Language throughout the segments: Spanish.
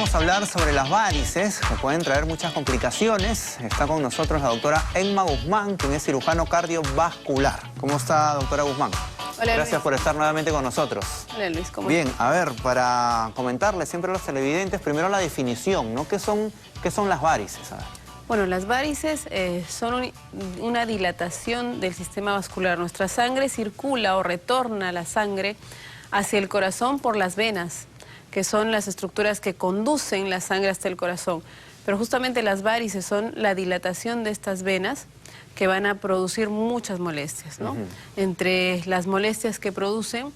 vamos a hablar sobre las varices, que pueden traer muchas complicaciones. Está con nosotros la doctora Emma Guzmán, quien es cirujano cardiovascular. ¿Cómo está, doctora Guzmán? Hola, gracias Luis. por estar nuevamente con nosotros. Hola, Luis, ¿cómo Bien, a ver, para comentarles siempre a los televidentes, primero la definición, ¿no? ¿Qué son las varices? A ver. Bueno, las varices son una dilatación del sistema vascular. Nuestra sangre circula o retorna la sangre hacia el corazón por las venas, que son las estructuras que conducen la sangre hasta el corazón. Pero justamente las varices son la dilatación de estas venas que van a producir muchas molestias, ¿no? Entre las molestias que producen,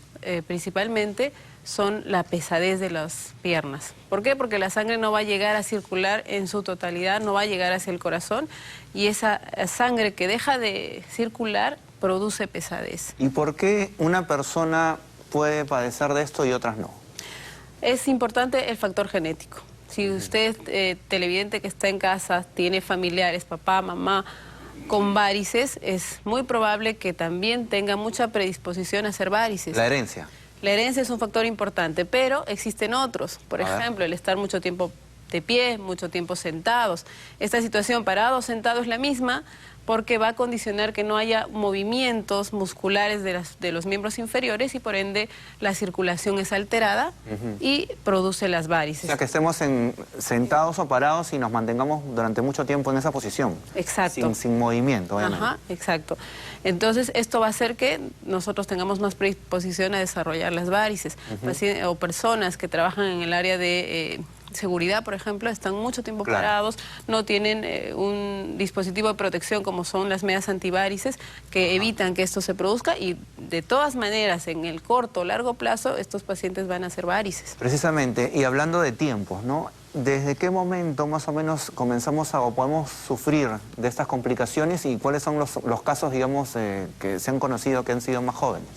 principalmente, son la pesadez de las piernas. ¿Por qué? Porque la sangre no va a llegar a circular en su totalidad, no va a llegar hacia el corazón, y esa sangre que deja de circular produce pesadez. ¿Y por qué una persona puede padecer de esto y otras no? Es importante el factor genético. Si usted, televidente que está en casa, tiene familiares, papá, mamá, con varices, es muy probable que también tenga mucha predisposición a hacer varices. La herencia. La herencia es un factor importante, pero existen otros. Por ejemplo, el estar mucho tiempo de pie, mucho tiempo sentados. Esta situación parado o sentado es la misma porque va a condicionar que no haya movimientos musculares de los miembros inferiores y por ende la circulación es alterada y produce las varices. O sea, que estemos sentados o parados y nos mantengamos durante mucho tiempo en esa posición. Exacto. Sin movimiento, obviamente. Ajá, exacto. Entonces, esto va a hacer que nosotros tengamos más predisposición a desarrollar las varices. O personas que trabajan en el área de seguridad, por ejemplo, están mucho tiempo parados, no tienen un dispositivo de protección como son las medias antivarices que evitan que esto se produzca y de todas maneras en el corto o largo plazo estos pacientes van a hacer varices. Precisamente, y hablando de tiempos, ¿no? ¿Desde qué momento más o menos comenzamos o podemos sufrir de estas complicaciones y cuáles son los casos, digamos, que se han conocido que han sido más jóvenes?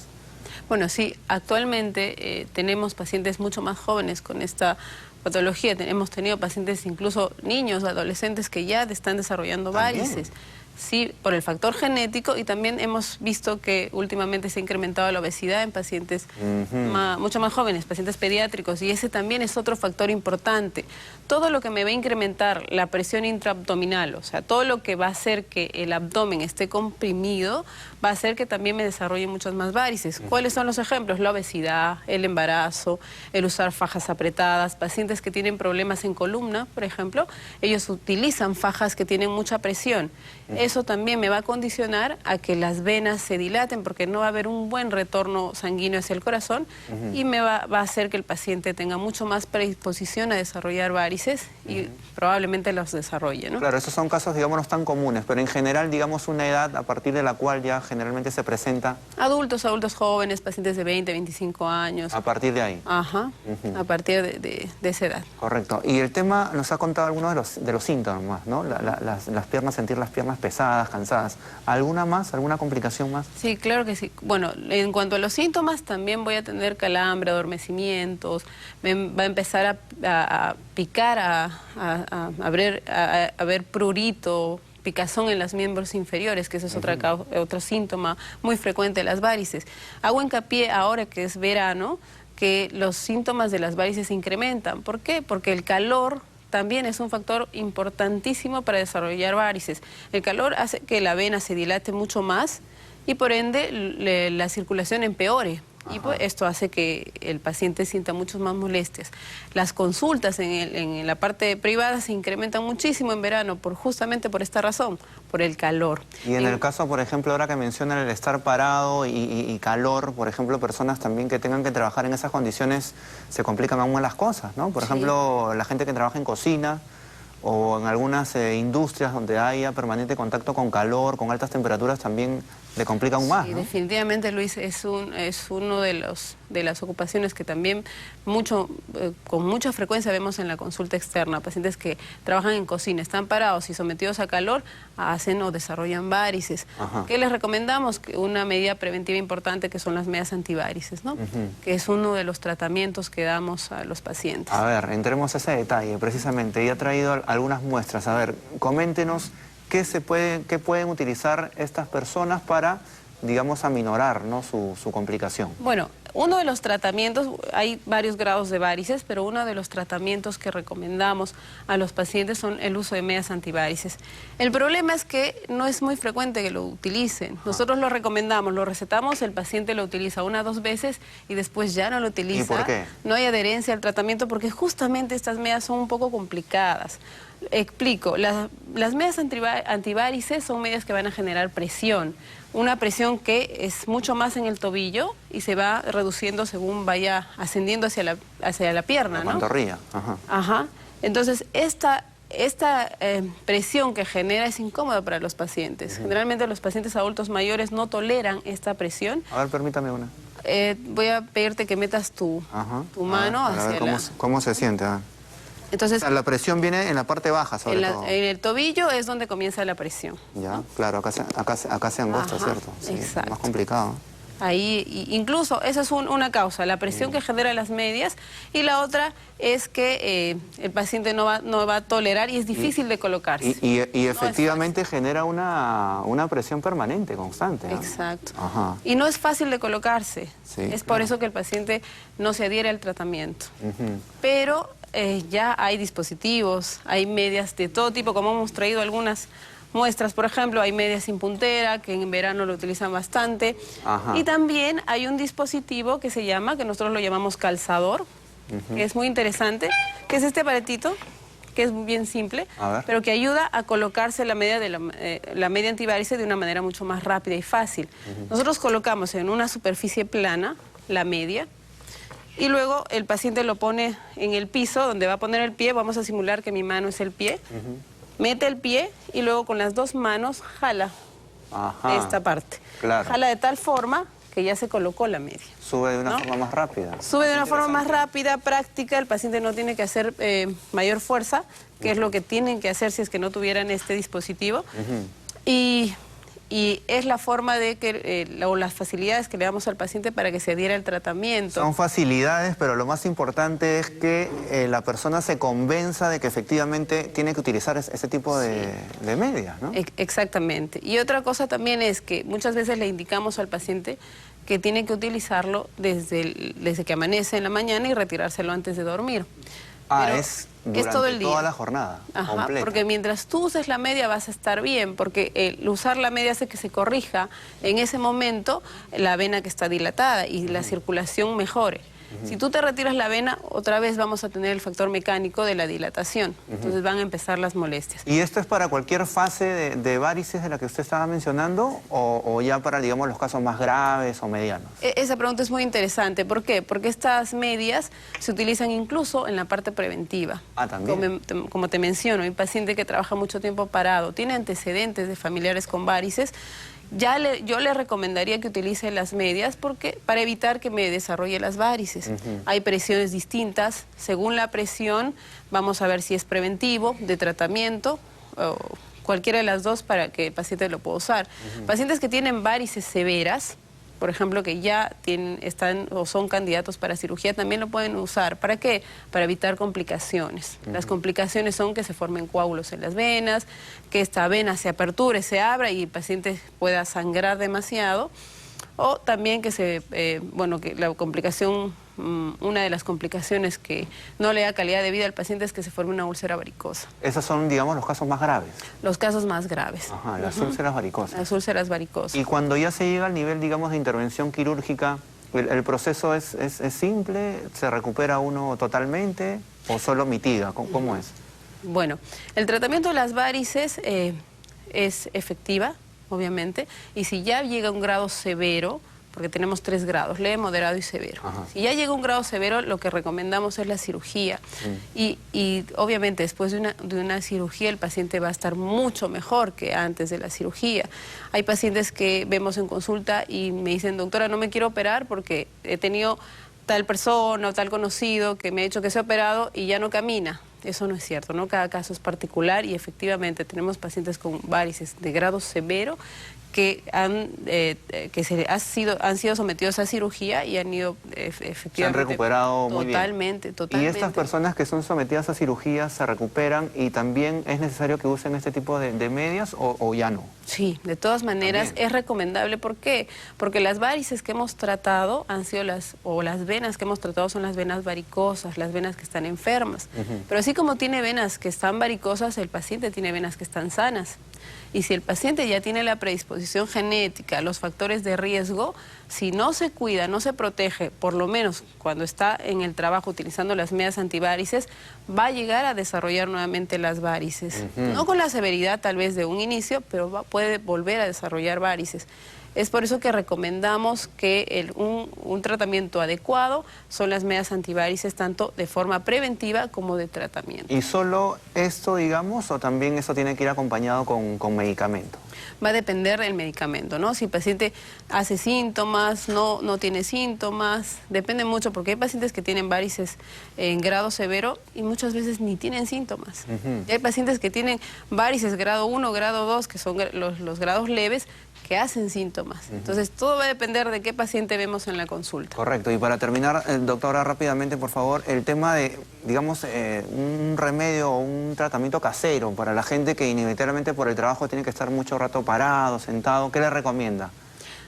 Bueno, sí, actualmente tenemos pacientes mucho más jóvenes con esta patología. Hemos tenido pacientes, incluso niños, adolescentes, que ya están desarrollando varices. Sí, por el factor genético, y también hemos visto que últimamente se ha incrementado la obesidad en pacientes mucho más jóvenes, pacientes pediátricos, y ese también es otro factor importante. Todo lo que me va a incrementar la presión intraabdominal, o sea, todo lo que va a hacer que el abdomen esté comprimido, va a hacer que también me desarrolle muchas más varices. ¿Cuáles son los ejemplos? La obesidad, el embarazo, el usar fajas apretadas, pacientes que tienen problemas en columna, por ejemplo, ellos utilizan fajas que tienen mucha presión. Eso también me va a condicionar a que las venas se dilaten porque no va a haber un buen retorno sanguíneo hacia el corazón y me va a hacer que el paciente tenga mucho más predisposición a desarrollar varices y probablemente los desarrolle, ¿no? Claro, esos son casos, digamos, no tan comunes, pero en general, digamos, una edad a partir de la cual ya generalmente se presenta. Adultos jóvenes, pacientes de 20, 25 años. A partir de ahí. Ajá, a partir de esa edad. Correcto. Y el tema nos ha contado algunos de los síntomas, ¿no? Las piernas, sentir las piernas pesadas, cansadas. ¿Alguna más? ¿Alguna complicación más? Sí, claro que sí. Bueno, en cuanto a los síntomas, también voy a tener calambre, adormecimientos, me va a empezar a picar, a ver prurito, picazón en los miembros inferiores, que ese es otro síntoma muy frecuente de las varices. Hago hincapié ahora que es verano, que los síntomas de las varices se incrementan. ¿Por qué? Porque el calor también es un factor importantísimo para desarrollar varices. El calor hace que la vena se dilate mucho más y por ende la circulación empeore. Y pues esto hace que el paciente sienta muchas más molestias. Las consultas en la parte privada se incrementan muchísimo en verano, justamente por esta razón, por el calor. Y en el caso, por ejemplo, ahora que mencionan el estar parado y calor, por ejemplo, personas también que tengan que trabajar en esas condiciones, se complican aún más las cosas, ¿no? Por ejemplo, la gente que trabaja en cocina o en algunas industrias donde haya permanente contacto con calor, con altas temperaturas, también le complica aún más, Sí, ¿no? definitivamente, Luis, es uno de las ocupaciones que también con mucha frecuencia vemos en la consulta externa. Pacientes que trabajan en cocina, están parados y sometidos a calor, hacen o desarrollan varices. ¿Qué les recomendamos? Una medida preventiva importante que son las medias antivarices, ¿no? Que es uno de los tratamientos que damos a los pacientes. A ver, entremos a ese detalle, precisamente. Y ha traído algunas muestras. A ver, coméntenos qué pueden utilizar estas personas para, digamos, aminorar, ¿no?, su complicación. Bueno, Uno de los tratamientos, hay varios grados de varices, pero uno de los tratamientos que recomendamos a los pacientes son el uso de medias antivarices. El problema es que no es muy frecuente que lo utilicen. Nosotros lo recomendamos, lo recetamos, el paciente lo utiliza 1 o 2 veces y después ya no lo utiliza. ¿Y por qué? No hay adherencia al tratamiento porque justamente estas medias son un poco complicadas. Explico, las medias antivarices son medias que van a generar presión. Una presión que es mucho más en el tobillo y se va reduciendo según vaya ascendiendo hacia la pierna, ¿no? La pantorrilla. Ajá. Ajá. Entonces, esta presión que genera es incómoda para los pacientes. Generalmente los pacientes adultos mayores no toleran esta presión. A ver, permítame una. Voy a pedirte que metas tu mano a ver hacia cómo se siente. Entonces, la presión viene en la parte baja, sobre todo. En el tobillo es donde comienza la presión. Ya, claro, acá se angosta, Ajá, ¿cierto? Sí, exacto. Más complicado. Ahí, incluso, esa es una causa, la presión que genera las medias, y la otra es que el paciente no va a tolerar y es difícil de colocarse. Y efectivamente genera una presión permanente, constante, ¿no? Exacto. Ajá. Y no es fácil de colocarse. Sí, es por eso que el paciente no se adhiere al tratamiento. Pero ya hay dispositivos, hay medias de todo tipo, como hemos traído algunas muestras, por ejemplo, hay medias sin puntera, que en verano lo utilizan bastante. Ajá. Y también hay un dispositivo que se llama, que nosotros lo llamamos calzador, que es muy interesante, que es este aparatito, que es bien simple, pero que ayuda a colocarse la media antivarice de una manera mucho más rápida y fácil. Nosotros colocamos en una superficie plana la media, y luego el paciente lo pone en el piso, donde va a poner el pie. Vamos a simular que mi mano es el pie. Mete el pie y luego con las 2 manos jala esta parte. Claro. Jala de tal forma que ya se colocó la media. Sube de una forma más rápida. Sube de una forma más rápida, práctica. El paciente no tiene que hacer mayor fuerza, que es lo que tienen que hacer si es que no tuvieran este dispositivo. Y es la forma de que, o las facilidades que le damos al paciente para que se adhiera al tratamiento. Son facilidades, pero lo más importante es que la persona se convenza de que efectivamente tiene que utilizar ese tipo de medias, ¿no? Exactamente. Y otra cosa también es que muchas veces le indicamos al paciente que tiene que utilizarlo desde que amanece en la mañana y retirárselo antes de dormir. Pero es durante todo el día. Toda la jornada, completa. Porque mientras tú uses la media vas a estar bien, porque el usar la media hace que se corrija en ese momento la vena que está dilatada y la circulación mejore. Si tú te retiras la vena, otra vez vamos a tener el factor mecánico de la dilatación. Entonces van a empezar las molestias. ¿Y esto es para cualquier fase de varices de la que usted estaba mencionando o ya para, digamos, los casos más graves o medianos? Esa pregunta es muy interesante. ¿Por qué? Porque estas medias se utilizan incluso en la parte preventiva. También. Como te menciono, hay paciente que trabaja mucho tiempo parado, tiene antecedentes de familiares con varices. Yo le recomendaría que utilice las medias para evitar que me desarrolle las varices. Hay presiones distintas. Según la presión, vamos a ver si es preventivo, de tratamiento, o cualquiera de las dos para que el paciente lo pueda usar. Pacientes que tienen varices severas, por ejemplo, que ya están o son candidatos para cirugía, también lo pueden usar. ¿Para qué? Para evitar complicaciones. Las complicaciones son que se formen coágulos en las venas, que esta vena se aperture, se abra y el paciente pueda sangrar demasiado. O también que que la complicación, una de las complicaciones que no le da calidad de vida al paciente es que se forme una úlcera varicosa. Esos son, digamos, los casos más graves. Los casos más graves. Las úlceras varicosas. Las úlceras varicosas. Y cuando ya se llega al nivel, digamos, de intervención quirúrgica, ¿el proceso es simple? ¿Se recupera uno totalmente o solo mitiga? ¿Cómo es? Bueno, el tratamiento de las varices es efectiva, obviamente, y si ya llega a un grado severo, porque tenemos 3 grados, leve, moderado y severo. Si ya llega a un grado severo, lo que recomendamos es la cirugía. Y obviamente después de una cirugía el paciente va a estar mucho mejor que antes de la cirugía. Hay pacientes que vemos en consulta y me dicen, doctora, no me quiero operar porque he tenido tal persona o tal conocido que me ha dicho que se ha operado y ya no camina. Eso no es cierto, ¿no? Cada caso es particular y efectivamente tenemos pacientes con varices de grado severo que han sido sometidos a cirugía y han ido efectivamente... Se han recuperado muy bien. Totalmente. ¿Y estas personas que son sometidas a cirugía se recuperan y también es necesario que usen este tipo de medias o ya no? Sí, de todas maneras También. es recomendable. ¿Por qué? Porque las varices que hemos tratado han sido las venas que hemos tratado son las venas varicosas, las venas que están enfermas. Pero así como tiene venas que están varicosas, el paciente tiene venas que están sanas. Y si el paciente ya tiene la predisposición genética, los factores de riesgo, si no se cuida, no se protege, por lo menos cuando está en el trabajo utilizando las medidas antivarices, va a llegar a desarrollar nuevamente las varices. No con la severidad tal vez de un inicio, pero puede volver a desarrollar varices. Es por eso que recomendamos que un tratamiento adecuado son las medidas antivarices, tanto de forma preventiva como de tratamiento. ¿Y solo esto, digamos, o también eso tiene que ir acompañado con medicamento? Va a depender del medicamento, ¿no? Si el paciente hace síntomas, no tiene síntomas, depende mucho, porque hay pacientes que tienen varices en grado severo y muchas veces ni tienen síntomas. Y hay pacientes que tienen varices grado 1, grado 2, que son los grados leves, que hacen síntomas. Entonces, todo va a depender de qué paciente vemos en la consulta. Correcto. Y para terminar, doctora, rápidamente, por favor, el tema de, digamos, un remedio o un tratamiento casero para la gente que inevitablemente por el trabajo tiene que estar mucho rato parado, sentado, ¿qué le recomienda?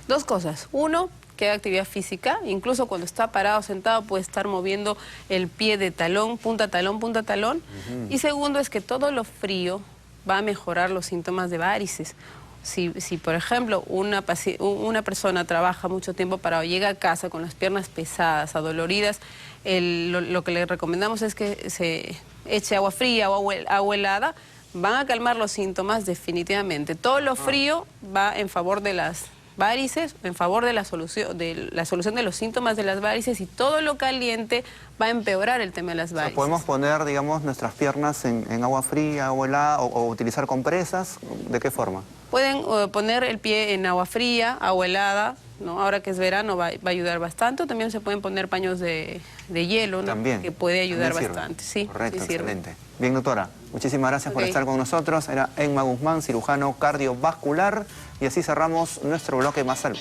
Dos cosas. Uno, que haga actividad física. Incluso cuando está parado, sentado, puede estar moviendo el pie de talón, punta talón, punta talón. Y segundo, es que todo lo frío va a mejorar los síntomas de varices. Si por ejemplo, una persona trabaja mucho tiempo parado, llega a casa con las piernas pesadas, adoloridas, lo que le recomendamos es que se eche agua fría o agua helada, van a calmar los síntomas definitivamente. Todo lo frío va en favor de las varices, en favor de la solución de los síntomas de las varices, y todo lo caliente va a empeorar el tema de las varices. O sea, ¿podemos poner, digamos, nuestras piernas en agua fría, agua helada o utilizar compresas? ¿De qué forma? Pueden poner el pie en agua fría, agua helada, ¿no? Ahora que es verano va a ayudar bastante. También se pueden poner paños de hielo, ¿no? También. Que puede ayudar También bastante. Sí, correcto, sí sirve. excelente. Bien, doctora, muchísimas gracias por Ok. estar con nosotros. Era Emma Guzmán, cirujano cardiovascular. Y así cerramos nuestro bloque Más Salud.